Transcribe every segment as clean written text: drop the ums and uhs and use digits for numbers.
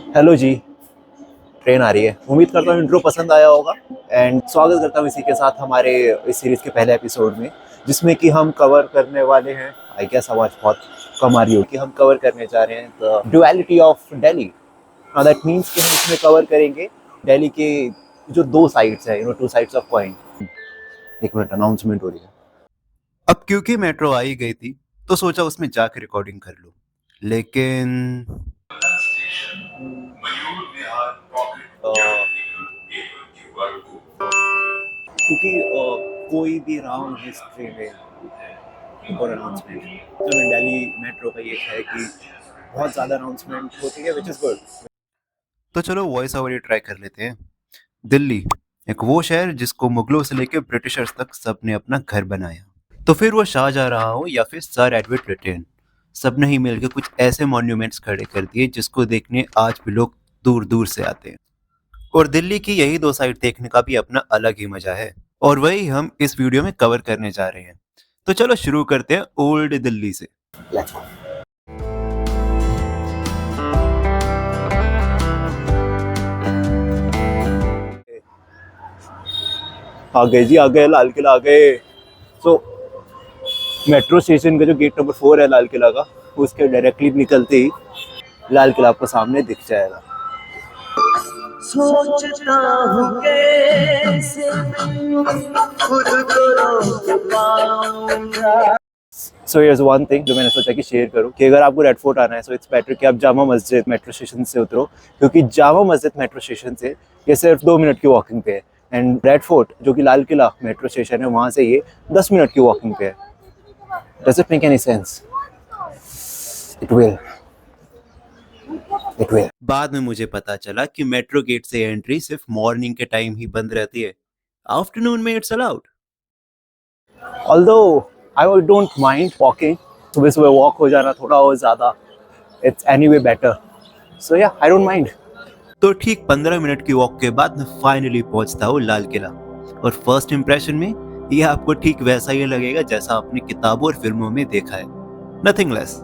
Hello जी। Train आ रही है। उम्मीद करता हूँ इंट्रो पसंद आया होगा एंड स्वागत करता हूँ इसी के साथ हमारे इस सीरीज़ के पहले एपिसोड में, जिसमें कि हम कवर करने वाले हैं। आई गेस आवाज़ बहुत कम आ रही हो कि हम कवर करने जा रहे हैं the duality of Delhi. Now that means कि हम इसमें कवर करेंगे दिल्ली के जो दो साइड्स है, टू साइड्स ऑफ कॉइन। एक मिनट, अनाउंसमेंट हो रही है। अब क्योंकि मेट्रो आ ही गई थी तो सोचा उसमें जाकर रिकॉर्डिंग कर लूं, लेकिन क्योंकि कोई भी राउंड हिस्ट्री में और अनाउंसमेंट तो दिल्ली मेट्रो का ये है कि बहुत ज़्यादा अनाउंसमेंट होती है, विच इज़ गुड। तो चलो वॉइस ओवर ही ट्राई कर लेते हैं। दिल्ली, एक वो शहर जिसको मुगलों से लेकर ब्रिटिशर्स तक सबने अपना घर बनाया। तो फिर वो शाहजहाँ रहा हो या फिर सर एडवर्ड ब्रिटेन, सबने ही मिलकर कुछ ऐसे मॉन्यूमेंट्स खड़े कर दिए जिसको देखने आज भी लोग दूर दूर से आते हैं। और दिल्ली की यही दो साइड देखने का भी अपना अलग ही मजा है, और वही हम इस वीडियो में कवर करने जा रहे हैं। तो चलो शुरू करते हैं ओल्ड दिल्ली से। Let's go. आ गए जी, आ गए, लाल किला आ गए। सो मेट्रो स्टेशन का जो गेट नंबर 4 है लाल किला का, उसके डायरेक्टली निकलते ही लाल किला आपको सामने दिख जाएगा। सोचता हूँ कैसे खुद को रोक पाऊंगा। सो हियर्स वन थिंग जो मैंने सोचा कि शेयर करूं कि अगर आपको रेड फोर्ट आना है सो इट्स बेटर कि आप जामा मस्जिद मेट्रो स्टेशन से उतरो, क्योंकि जामा मस्जिद मेट्रो स्टेशन से ये सिर्फ 2 मिनट की वॉकिंग पे है, एंड रेड फोर्ट जो कि लाल किला मेट्रो स्टेशन है वहाँ से ये 10 मिनट की वॉकिंग पे है। Does it make any sense? It will, it will. बाद में मुझे पता चला कि मेट्रो गेट से एंट्री सिर्फ मॉर्निंग के टाइम ही बंद रहती है, आफ्टरनून में it's allowed. Although I don't mind walking, सुबह सुबह वॉक हो जाना थोड़ा और ज़्यादा, it's anyway better. So yeah, I don't mind. तो ठीक 15 मिनट की वॉक के बाद मैं फाइनली पहुंचता हूँ लाल किला, और फर्स्ट इम्प्रेशन में ये आपको ठीक वैसा ही लगेगा जैसा आपने किताबों और फिल्मों में देखा है, नथिंग लेस।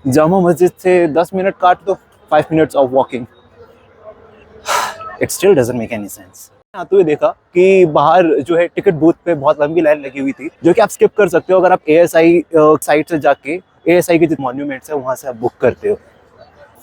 जामा मस्जिद से 10 मिनट काट दो, 5 minutes of walking, it still doesn't make any sense. आते हुए देखा कि बाहर जो है टिकट बूथ पे बहुत लंबी लाइन लगी हुई थी, जो कि आप स्किप कर सकते हो अगर आप एएसआई साइट से जाके एएसआई के जो मॉन्यूमेंट्स है वहाँ से आप बुक करते हो।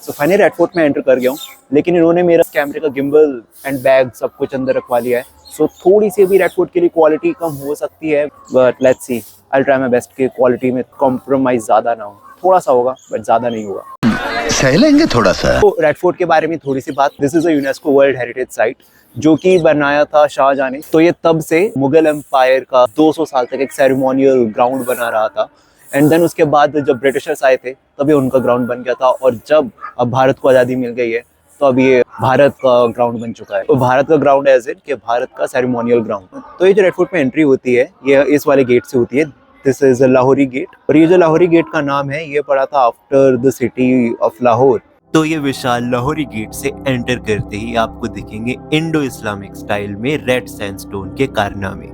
सो फाइनली रेड फोर्ट में एंटर कर गया हूँ, लेकिन इन्होंने मेरा कैमरे का गिम्बल एंड बैग सब कुछ अंदर रखवा लिया है। सो थोड़ी सी भी रेड फोर्ट के लिए क्वालिटी कम हो सकती है, but let's see, I try my best कि क्वालिटी में कॉम्प्रोमाइज ज़्यादा ना हो। थोड़ा सा होगा बट ज़्यादा नहीं होगा, सह लेंगे थोड़ा सा। तो रेड फोर्ट के बारे में थोड़ी सी बात। This is a UNESCO world heritage site जो कि बनाया था शाहजहां ने। तो ये तब से मुगल एम्पायर का 200 साल तक एक सेरेमोनियल ग्राउंड बना रहा था, एंड देन उसके बाद जब ब्रिटिशर्स आए थे तभी उनका ग्राउंड बन गया था, और जब अब भारत को आज़ादी मिल गई है तो अब ये भारत का ग्राउंड बन चुका है। तो भारत का ग्राउंड एज इन कि भारत का सेरेमोनियल ग्राउंड। तो ये जो रेड फोर्ट में एंट्री होती है ये इस वाले गेट से होती है। दिस इज लाहौरी गेट, और ये जो लाहौरी गेट का नाम है ये पड़ा था after the city of Lahore. तो ये विशाल लाहौरी गेट से एंटर करते ही आपको दिखेंगे इंडो इस्लामिक स्टाइल में रेड सैंडस्टोन के कारनामे।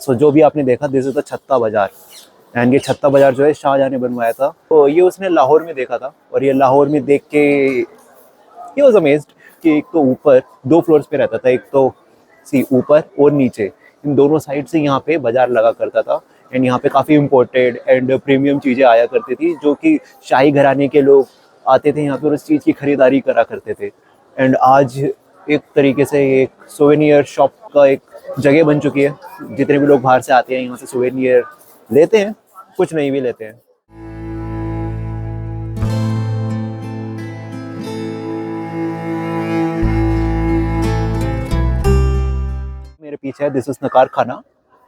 सो जो भी आपने देखा, दिस इज द छत्ता बाजार, एंड ये छत्ता बाजार जो है शाहजहां ने बनवाया था। तो ये उसने लाहौर में देखा था, और ये लाहौर में देख के ही वाज अमेज्ड कि एक तो ऊपर 2 फ्लोर्स पे रहता था, एक तो सी ऊपर और नीचे, इन दोनों साइड से यहाँ पे बाजार लगा करता था, एंड यहाँ पे काफ़ी इम्पोर्टेड एंड प्रीमियम चीज़ें आया करती थी, जो कि शाही घराने के लोग आते थे यहाँ पे और उस चीज़ की खरीदारी करा करते थे। एंड आज एक तरीके से एक सोवेनियर शॉप का एक जगह बन चुकी है। जितने भी लोग बाहर से आते हैं यहाँ से सोवेनियर लेते हैं, कुछ नहीं भी लेते हैं। मेरे पीछे है दिस इज नकार खाना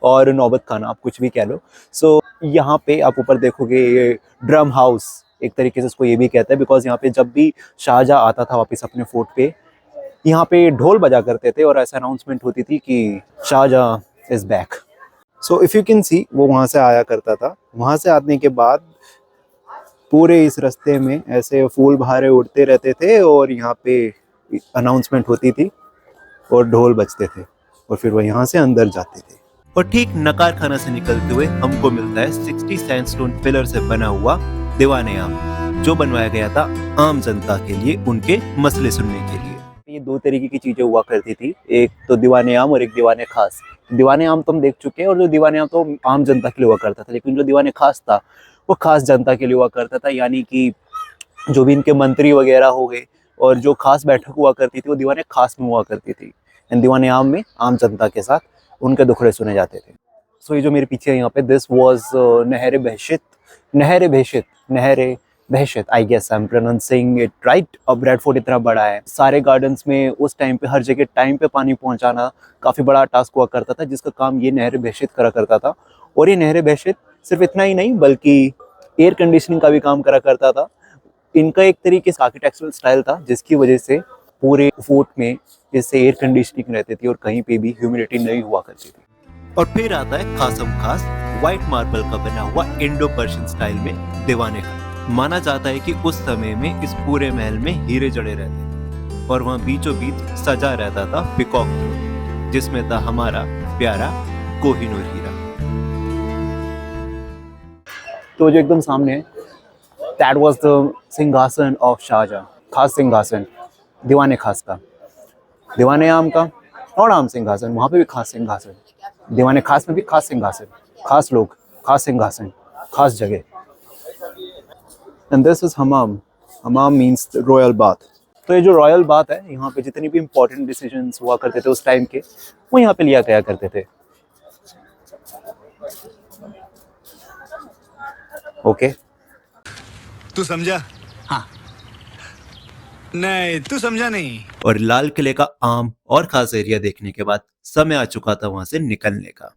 और नौबत खाना, आप कुछ भी कह लो। सो यहाँ पे आप ऊपर देखोगे ये ड्रम हाउस, एक तरीके से इसको ये भी कहते हैं, बिकॉज यहाँ पे जब भी शाहजहां आता था वापस अपने फोर्ट पे, यहाँ पे ढोल बजा करते थे और ऐसा अनाउंसमेंट होती थी कि Shahjahan is back. So if you can see वो वहाँ से आया करता था। वहाँ से आने के बाद पूरे इस रास्ते में ऐसे फूल बहारे उड़ते रहते थे और यहाँ पे अनाउंसमेंट होती थी और ढोल बजते थे और फिर वो यहाँ से अंदर जाते थे। और ठीक नकार खाना से निकलते हुए हमको मिलता है 60 सैंडस्टोन पिलर से बना हुआ दीवाने आम, जो बनवाया गया था आम जनता के लिए, उनके मसले सुनने के लिए। ये दो तरीके की चीजें हुआ करती थी, एक तो दीवाने आम और एक दीवाने खास। दीवाने आम तो हम देख चुके हैं और जो दीवाने आम तो आम जनता के लिए हुआ करता था, लेकिन जो दीवाने खास था वो खास जनता के लिए हुआ करता था, यानी कि जो भी इनके मंत्री वगैरह हो गए और जो खास बैठक हुआ करती थी वो दीवाने खास में हुआ करती थी। एंड दीवाने आम में आम जनता के साथ उनके दुखड़े सुने जाते थे। सो ये जो मेरे पीछे है यहाँ पे, this was Nahr Bahisht, I guess I am pronouncing it right. अब ब्रैडफोर्ड इतना बड़ा है, सारे गार्डन्स में उस टाइम पे हर जगह टाइम पे पानी पहुंचाना काफ़ी बड़ा टास्क हुआ करता था, जिसका काम ये नहर बहशत करा करता था। और ये नहर बहशत सिर्फ इतना ही नहीं बल्कि एयर कंडीशनिंग का भी काम करा करता था। इनका एक तरीके से आर्किटेक्चरल स्टाइल था जिसकी वजह से पूरे फोर्ट में इससे एयर कंडीशनिंग रहती थी और कहीं पे भी ह्यूमिडिटी नहीं हुआ करती थी। और फिर आता है खासम खास व्हाइट मार्बल का बना हुआ इंडो पर्शियन स्टाइल में दीवाने का। माना जाता है कि उस समय में इस पूरे महल में हीरे जड़े रहते थे और वहाँ बीचों बीच सजा रहता था पिकॉक थ्रोन, जिसमें था हमारा प्यारा कोहिनूर हीरा। तो जो एकदम सामने है, दैट वाज द सिंहासन ऑफ शाहजहां, खास सिंहासन दीवाने खास का। दीवाने आम का और आम सिंहासन, वहाँ पे भी खास सिंहासन। दीवाने खास में भी खास सिंहासन, खास लोग, खास सिंहासन, खास जगह। And this is Hamam. Hamam means royal bath. तो ये जो रॉयल बाथ है, यहाँ पे जितनी भी इंपॉर्टेंट डिसीजंस हुआ करते थे उस टाइम के, वो यहाँ पे लिया गया करते थे। ओके तू समझा? हाँ। नहीं, तू समझा नहीं। और लाल किले का आम और खास एरिया देखने के बाद समय आ चुका था वहां से निकलने का।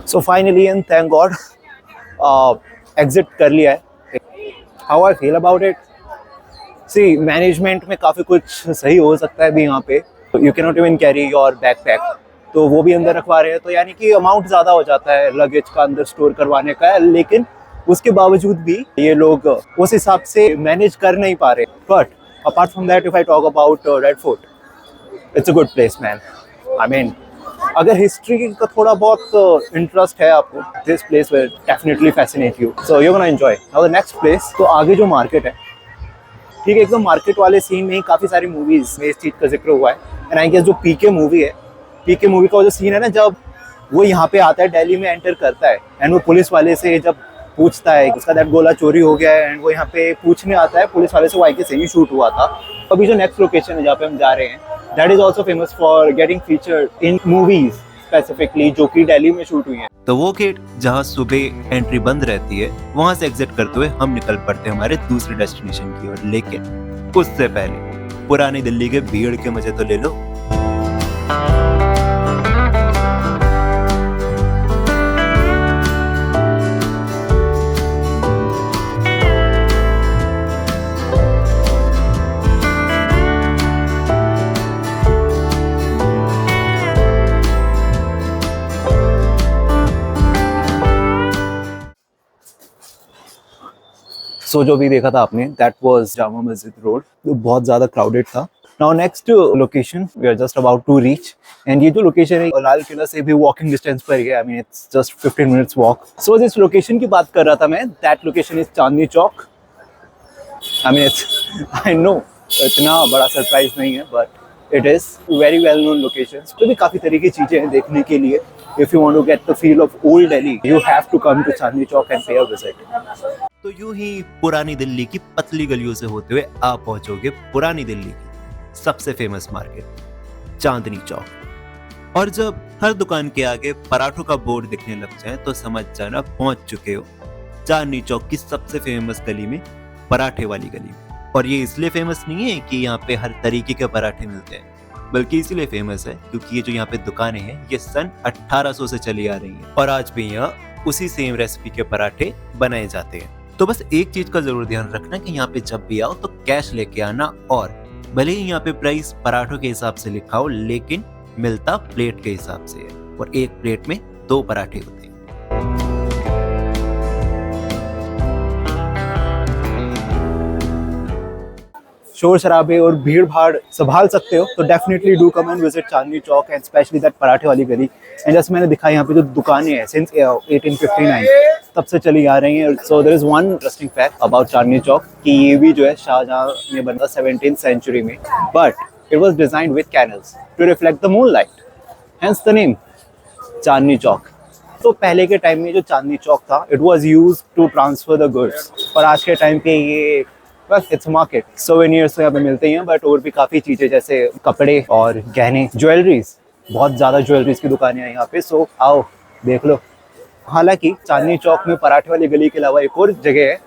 So finally and thank God exit कर लिया है। How I feel about it? See, management में काफ़ी कुछ सही हो सकता है भी यहाँ पे। You can not even carry your backpack, तो वो भी अंदर रखवा रहे हैं, तो यानी कि अमाउंट ज़्यादा हो जाता है लगेज का अंदर स्टोर करवाने का, लेकिन उसके बावजूद भी ये लोग उस हिसाब से मैनेज कर नहीं पा रहे। But apart from that, if I talk about red fort, it's a good place man. I mean, अगर हिस्ट्री का थोड़ा बहुत इंटरेस्ट है आपको, this place will definitely fascinate you, so you gonna enjoy. Now the next place, तो आगे जो market है, ठीक है, एकदम मार्केट वाले सीन में ही काफ़ी सारी मूवीज़ में इस चीज़ का जिक्र हुआ है। एंड आई गेस जो पीके मूवी है, पीके मूवी का वो जो सीन है ना, जब वो यहाँ पे आता है, दिल्ली में एंटर करता है एंड वो पुलिस वाले से जब पूछता है उसका दैट गोला चोरी हो गया है, एंड वो यहाँ पे पूछने आता है पुलिस वाले से, वो आई के सही शूट हुआ था। अभी जो नेक्स्ट लोकेशन है जहाँ पे हम जा रहे हैं, that is also famous for getting featured in movies specifically, जो कि दिल्ली में शूट हुई है। तो वो गेट जहाँ सुबह एंट्री बंद रहती है, वहां से एग्जिट करते हुए हम निकल पड़ते हैं हमारे दूसरे डेस्टिनेशन की ओर। लेकिन उससे पहले पुरानी दिल्ली के भीड़ के मजे तो ले लो। सो जो भी देखा था आपने, that was Jama Masjid road, बहुत ज़्यादा क्राउडेड था। Now next location we are just about to reach, and ये जो लोकेशन है लाल किला से भी वॉकिंग डिस्टेंस पर ही है। I mean it's just 15 minutes walk. So जिस लोकेशन की बात कर रहा था मैं, that location is Chandni Chowk. I mean it's, I know इतना बड़ा सरप्राइज नहीं है, but it is very well known location. तो भी काफ़ी तरह की चीज़ें हैं देखने के लिए। If you want to get the feel of old Delhi, you have to come to Chandni Chowk and pay a visit. तो यूं ही पुरानी दिल्ली की पतली गलियों से होते हुए आप पहुंचोगे पुरानी दिल्ली की सबसे फेमस मार्केट चांदनी चौक। और जब हर दुकान के आगे पराठों का बोर्ड दिखने लग जाए तो समझ जाना पहुंच चुके हो चांदनी चौक की सबसे फेमस गली में, पराठे वाली गली में। और ये इसलिए फेमस नहीं है कि यहाँ पे हर तरीके के पराठे मिलते हैं, बल्कि इसलिए फेमस है क्योंकि ये जो यहाँ पे दुकानें हैं ये सन 1800 से चली आ रही हैं और आज भी यहाँ उसी सेम रेसिपी के पराठे बनाए जाते हैं। तो बस एक चीज का जरूर ध्यान रखना कि यहाँ पे जब भी आओ तो कैश लेके आना, और भले ही यहाँ पे प्राइस पराठों के हिसाब से लिखा हो लेकिन मिलता प्लेट के हिसाब से है। और एक प्लेट में 2 पराठे होते हैं। शोर शराबे और भीड़ भाड़ संभाल सकते हो तो definitely do come and visit Chandni Chowk and specially that पराठे वाली गली। एंड जैसे मैंने दिखा यहाँ पे जो दुकानें हैं सिंस 1859 तब से चली आ रही हैं। So there is one interesting fact about Chandni Chowk कि ये भी जो है शाहजहां ने बना 17th सेंचुरी में, but it was designed with canals to reflect the moonlight, hence the name Chandni Chowk. तो पहले के टाइम में जो चांदनी चौक था it was used to transfer the goods, और आज के टाइम पे ये बस इट्स मार्केट। सोवेनियर्स तो यहाँ पे मिलते ही हैं, बट और भी काफ़ी चीज़ें जैसे कपड़े और गहने, ज्वेलरीज, बहुत ज़्यादा ज्वेलरीज की दुकानें हैं यहाँ पे। सो आओ देख लो। हालांकि चांदनी चौक में पराठे वाली गली के अलावा एक और जगह है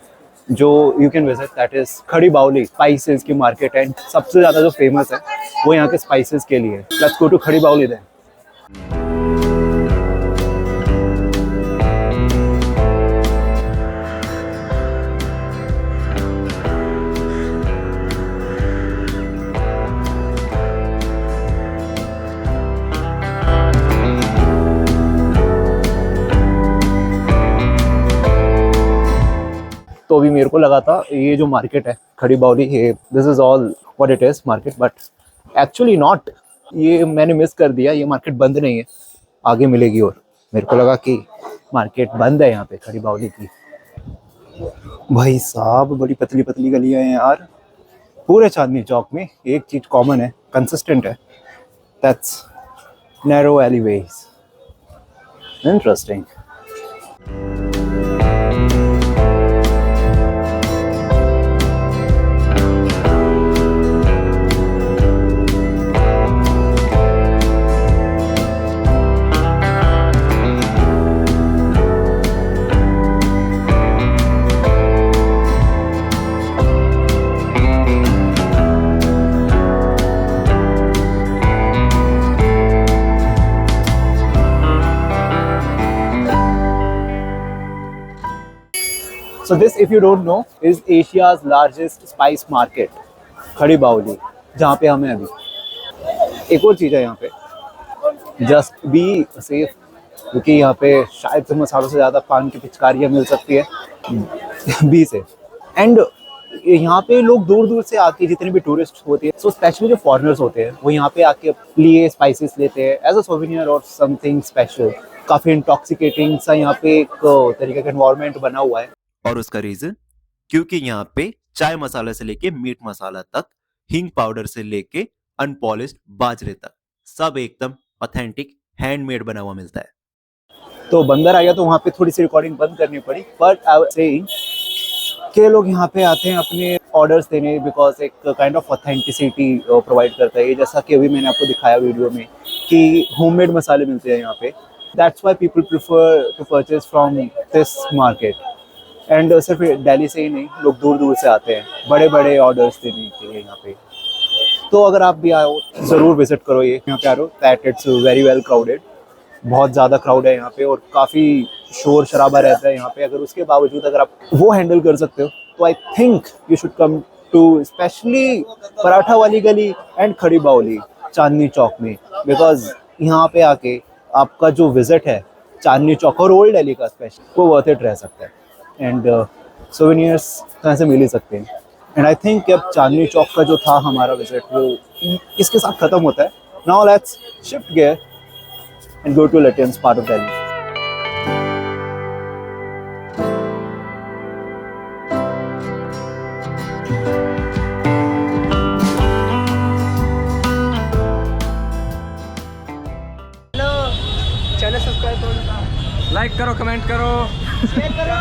जो you can visit, that is खड़ी बावली, स्पाइसेस की मार्केट। एंड सबसे ज़्यादा जो फेमस है वो यहाँ के स्पाइसेस के लिए। लेट्स गो टू खड़ी बावली देन। तो अभी मेरे को लगा था ये जो मार्केट है खड़ी बावली, ये this is all what it is market, but actually not. ये मैंने मिस कर दिया, ये मार्केट बंद नहीं है, आगे मिलेगी। और मेरे को लगा कि मार्केट बंद है यहाँ पे खड़ी बावली की। भाई साहब बड़ी पतली पतली गलियाँ हैं यार। पूरे चांदनी चौक में एक चीज़ कॉमन है, कंसिस्टेंट है, that's narrow alleyways. Interesting. So this, if you don't know, is Asia's largest spice market, खड़ी बावली, जहाँ पे हमें अभी। एक और चीज़ है यहाँ पे, जस्ट बी सेफ, क्योंकि यहाँ पे शायद से मसालों से ज़्यादा पान की पिचकारियाँ मिल सकती है। Be safe. एंड यहाँ पे लोग दूर दूर से आके, जितने भी टूरिस्ट होते हैं, सो स्पेशली जो फॉरेनर्स होते हैं, वो यहाँ पे आके लिए स्पाइसेस लेते हैं एज अ सोवेनियर और समथिंग स्पेशल। काफ़ी इंटॉक्सिकेटिंग सा यहाँ पे एक तरीके का एनवायरनमेंट बना हुआ है। और उसका रीजन क्योंकि यहाँ पे चाय मसाला से लेके मीट मसाला तक, हींग पाउडर से लेके अनपॉलिश्ड बाजरे तक, सब एकदम ऑथेंटिक हैंडमेड बना हुआ मिलता है। तो बंदर आया तो वहाँ पे थोड़ी सी रिकॉर्डिंग बंद करनी पड़ी, बट आई वाज सेइंग कि लोग यहाँ पे आते हैं अपने ऑर्डर्स देने, बिकॉज एक काइंड ऑफ ऑथेंटिसिटी प्रोवाइड करता है। जैसा कि अभी मैंने आपको दिखाया वीडियो में कि होममेड मसाले मिलते हैं यहाँ पे, that's why people prefer to purchase from this market. And सिर्फ दिल्ली से ही नहीं, लोग दूर दूर से आते हैं बड़े बड़े ऑर्डर्स देने के लिए यहाँ पे। तो अगर आप भी आओ ज़रूर विजिट करो ये यहाँ पे। आ रहो that it's very well crowded, बहुत ज़्यादा क्राउड है यहाँ पे और काफ़ी शोर शराबा रहता है यहाँ पे। अगर उसके बावजूद अगर आप वो हैंडल कर सकते हो तो I think you should come to specially paratha वाली गली एंड खड़ी बावली चांदनी चौक में, बिकॉज यहाँ पे आके आपका जो विजिट है चांदनी चौक और ओल्ड दिल्ली का स्पेशल, वो वर्थ इट रह सकता है। एंड सोवेनियर्स कहाँ से मिल ही सकते हैं। एंड आई थिंक अब चांदनी चौक का जो था हमारा विजिट वो इसके साथ ख़त्म होता है। Now let's shift gear and go to Lutyens part of Delhi. Channel subscribe करो, लाइक करो, कमेंट करो, शेयर करो।